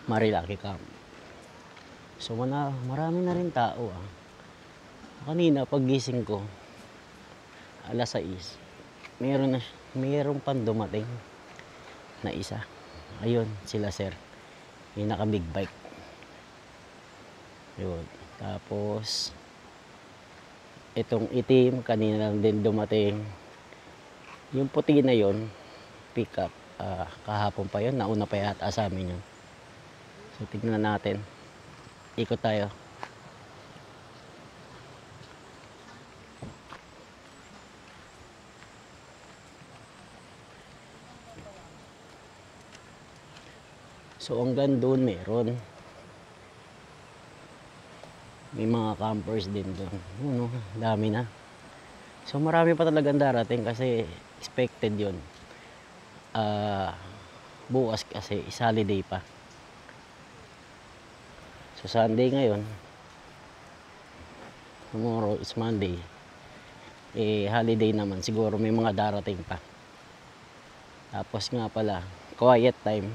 S1: Marilaki Camp. So, marami na rin tao ah. Kanina, paggising ko, alas 6, mayroon pang dumating na isa. Ayun, sila sir. Yung naka big bike. Yun. Tapos, itong itim, kanina lang din dumating. Yung puti na yon, pick up. Kahapon pa yon, nauna pa yata sa amin yun. So tignan natin. Ikot tayo. So hanggang doon meron. May mga campers din doon. Yun, dami na. So marami pa talagang darating kasi expected yun. Bukas kasi is holiday pa. So Sunday ngayon, tomorrow is Monday. Holiday naman, siguro may mga darating pa. Tapos nga pala, quiet time.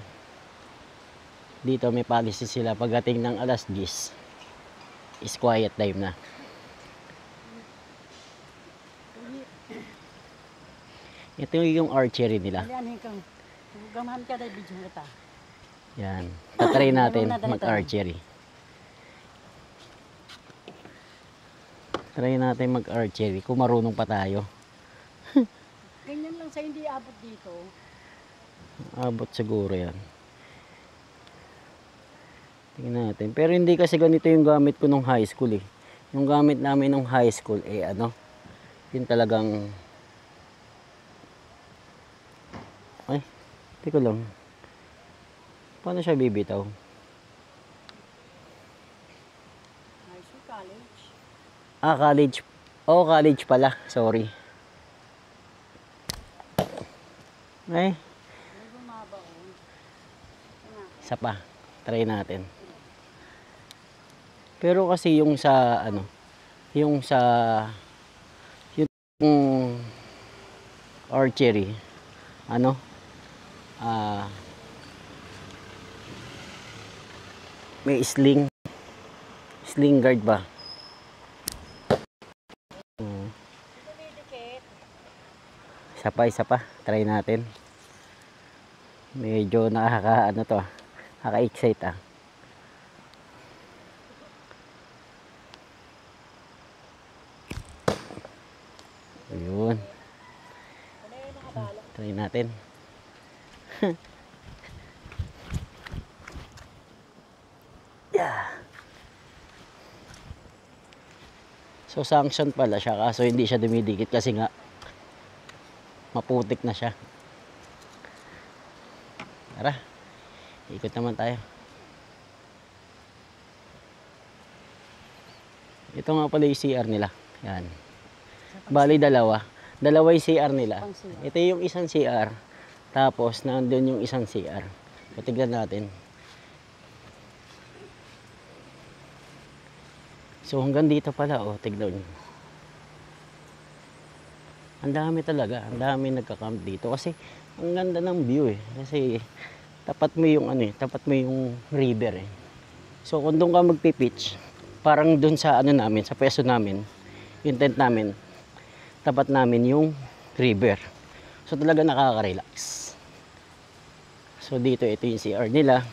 S1: Dito may policy sila pagdating ng alas 10 is quiet time na. Ito yung archery nila.
S2: Gamahan ka dahil video nito.
S1: Yan. Tatry natin mag-archery. Try natin mag-archery kung marunong pa tayo.
S2: Ganyan lang sa hindi abot dito.
S1: Abot siguro yan. Tingnan natin. Pero hindi kasi ganito yung gamit ko nung high school eh. Yung gamit namin nung high school eh ano, yun talagang ay, teka lang. Paano siya bibitaw?
S2: High school, college.
S1: Ah, college. Oh, college pala. Sorry. Ay,
S2: May bumaba oh.
S1: isa pa. Try natin. Pero kasi yung sa ano, yung sa yung archery, ano, may sling guard ba? Isa pa, try natin. Medyo nakaka ano to, nakaka-excite ah. Ayun. Try natin. Yeah. So sanction pala siya kaso hindi siya dumidikit kasi nga maputik na siya. Tara. Ikot naman tayo. Ito nga pala yung CR nila. Yan. Bali dalawa. Dalawa yung CR nila. Ito yung isang CR. Tapos nandun yung isang CR. So, tignan natin. So hanggang dito pala. Oh, tignan nyo. Ang dami talaga. Ang dami nagka-camp dito. Kasi ang ganda ng view eh. Kasi tapat mo yung ano eh. Tapat mo yung river eh. So kung doon ka magpipitch, parang doon sa ano namin, sa peso namin, yung tent namin, tapat namin yung river. So talaga nakaka-relax. So dito ito yung CR nila.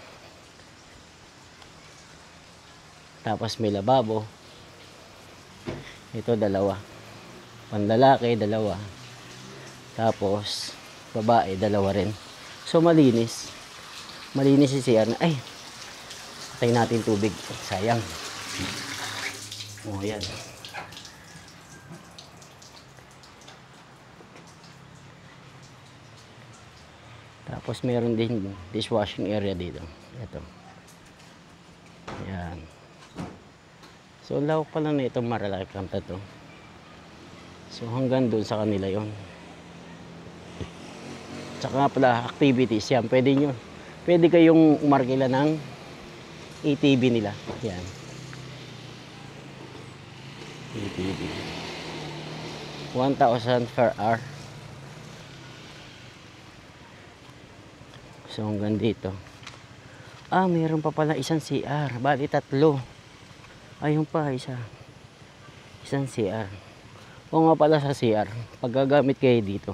S1: Tapos may lababo. Ito dalawa. Panlalaki dalawa. Tapos babae dalawa rin. So malinis. Malinis si CR na. Ay. Patay natin tubig. Sayang. Oh, yan. Tapos meron din dishwashing area dito. Ito. Yan. So lawak pa lang na itong Maralaki Camp na to. So hanggang doon sa kanila yon. Tsaka nga pala activities yan. Pwede kayong umarkila ng ATV nila. Yan. ATV. 1,000 per hour. So hanggang dito. Ah, mayroon pa pala isang CR. Bali tatlo. Ayun pa, isang CR. O nga pala sa CR, pag gagamit kayo dito,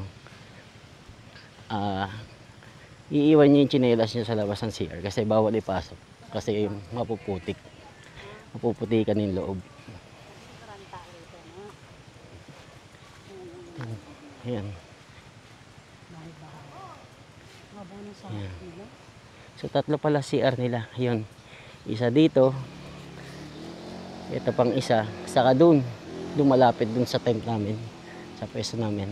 S1: iiwan nyo yung tsinelas nyo sa labas ng CR kasi bawal ipasok. Kasi mapuputik. Mapuputikan yung loob. Ayan. Ayan. So tatlo pala CR nila. Yun. Isa dito. Ito pang isa, saka dun malapit dun sa tent namin, sa pwesto namin.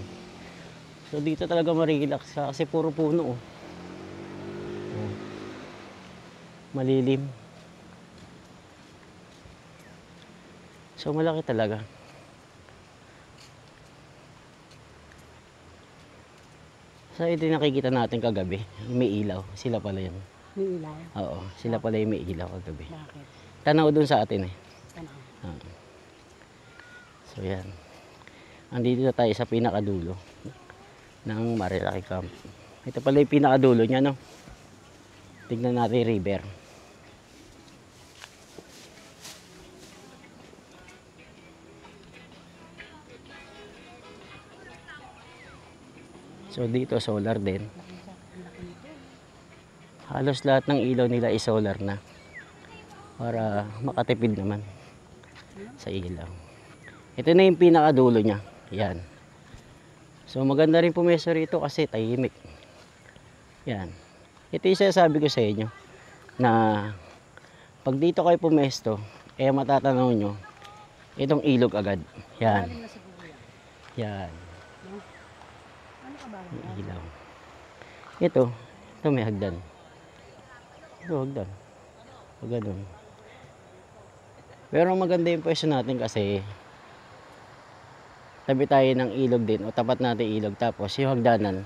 S1: So dito talaga ma-relax ka kasi puro puno oh. Malilim. So malaki talaga. So ito yung nakikita natin kagabi, may ilaw, sila pala yun.
S2: May ilaw.
S1: Oo, sila pala yung may ilaw kagabi.
S2: Bakit?
S1: Tanaw dun sa atin eh.
S2: Ano?
S1: So yan. Andito na tayo sa pinakadulo ng Maralaki Camp. Ito pala yung pinakadulo niya, no? Tignan natin yung river. So dito solar din. Halos lahat ng ilaw nila is solar na. Para makatipid naman sa ilaw. Ito na yung pinakadulo niya. Yan. So maganda rin pumesto rito kasi tahimik. Yan. Ito yung sinasabi ko sa inyo na pag dito kayo pumesto, matatanaw nyo itong ilog agad. Yan. Yan. Yung ilaw. Ito may hagdan. Ito hagdan. O ganun. Pero maganda yung pwesto natin kasi tabi tayo ng ilog din o tapat natin ilog, tapos yung hagdanan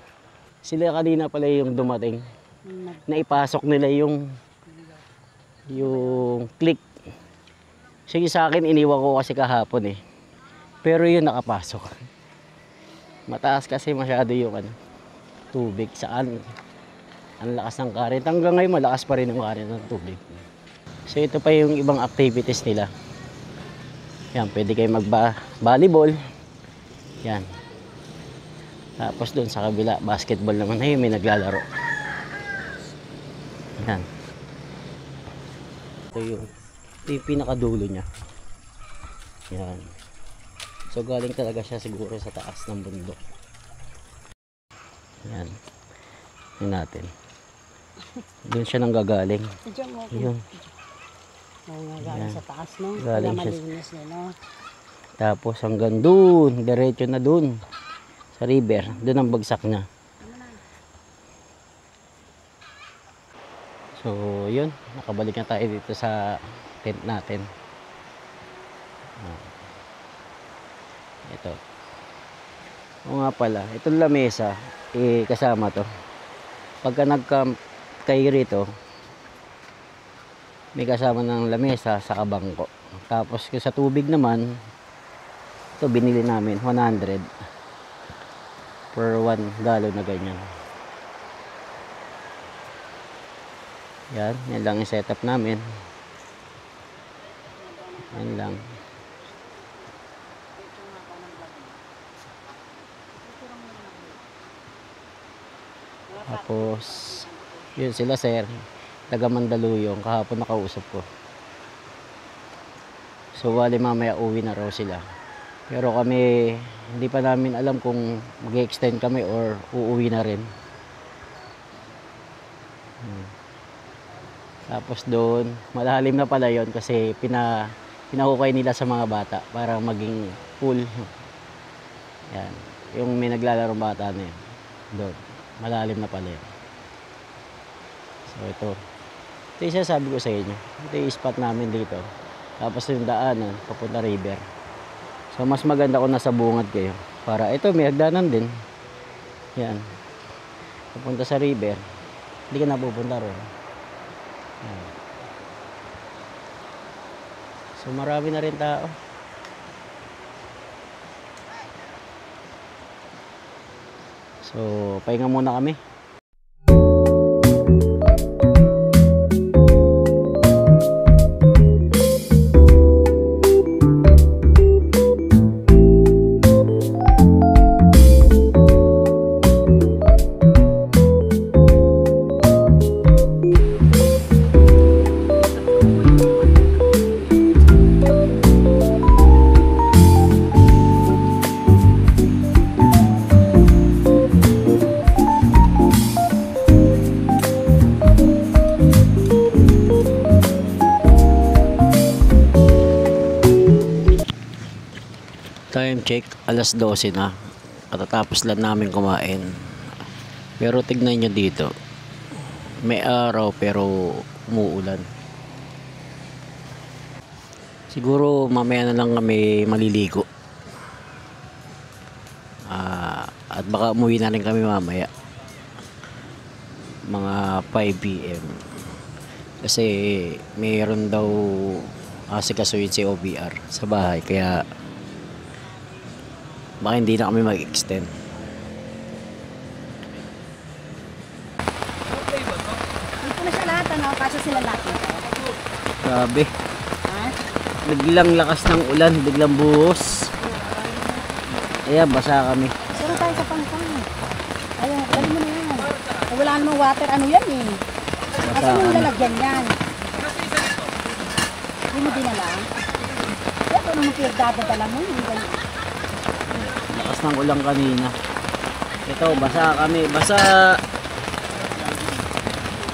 S1: sila kanina pala yung dumating na ipasok nila yung click. Sige, sa akin iniwan ko kasi kahapon pero yun nakapasok. Mataas kasi masyado yung tubig saan. Ang lakas ng current. Hanggang ngayon malakas pa rin ang current ng tubig. So ito pa yung ibang activities nila. Yan, pwede kayo mag-volleyball. Yan. Tapos doon sa kabila, basketball naman. Ayun, may naglalaro. Yan. Ito yung pinakadulo niya. Yan. So galing talaga siya siguro sa taas ng bundok. Yan. Yan natin. Doon siya nang gagaling. Yun.
S2: Galing sa taas, no?
S1: Galing
S2: Kaya
S1: siya.
S2: malinis, no?
S1: Tapos hanggang doon, diretso na doon sa river, doon ang bagsak niya. So, yun, nakabalik na tayo dito sa tent natin. Ito. O nga pala, itong lamesa, kasama to. Pagka nag-camp kayo rito, may kasama ng lamesa sa kabangko. Tapos sa tubig naman, ito binili namin 100 per 1 galon na ganyan. Yan lang yung setup namin. Yan lang. Tapos yun sila sir, taga Mandaluyong, kahapon nakausap ko. So wali mamaya uwi na raw sila. Pero kami, hindi pa namin alam kung mag-extend kami or uuwi na rin. Tapos doon, malalim na pala yon kasi pinahukay nila sa mga bata para maging pool. Yan, yung may naglalaro bata na yun. Doon, malalim na pala yun. So ito yung sabi ko sa inyo. Ito yung spot namin dito. Tapos yung daanan, papunta river. So mas maganda kung nasa bungad kayo. Para ito may hagdanan din. Yan. Papunta sa river. Hindi ka na pupunta ron. Yan. So marami na rin tao. So pahinga muna kami. Time check, alas 12 na. Katatapos lang namin kumain. Pero tignan nyo dito. May araw pero umuulan. Siguro mamaya na lang kami maliligo. At baka umuwi na rin kami mamaya. Mga 5 PM. Kasi mayroon daw asikasuhin si OBR sa bahay. Kaya baka hindi na kami mag-extend.
S2: Dito na siya lahat, ano? Kaso sila lahat nito.
S1: Grabe.
S2: Ha?
S1: Biglang lakas ng ulan, biglang buhos. Kaya basa kami.
S2: Sino tayo sa pangkang? Ayun, dali mo na yan. Wala namang water, ano yan eh. Kasi
S1: Basa
S2: yung
S1: kami.
S2: lalagyan yan. Hindi mo dinala. Yan, kung naman pinagdadadala mo, hindi ganyan.
S1: Lakas ng ulan kanina. Ito, basa kami. Basa.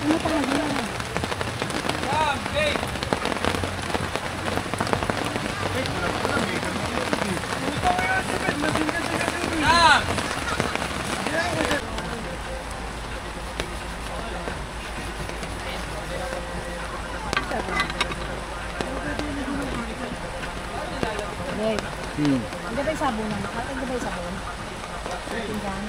S2: Ano talaga yan? Babe, hindi ba yung sabon na? Hindi ba yung sabon? Atin dyan.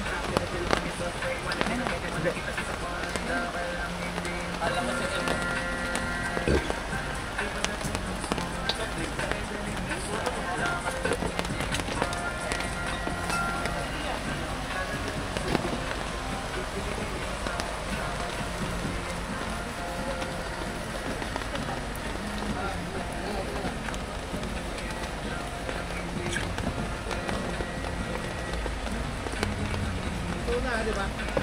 S3: Ito na, di ba?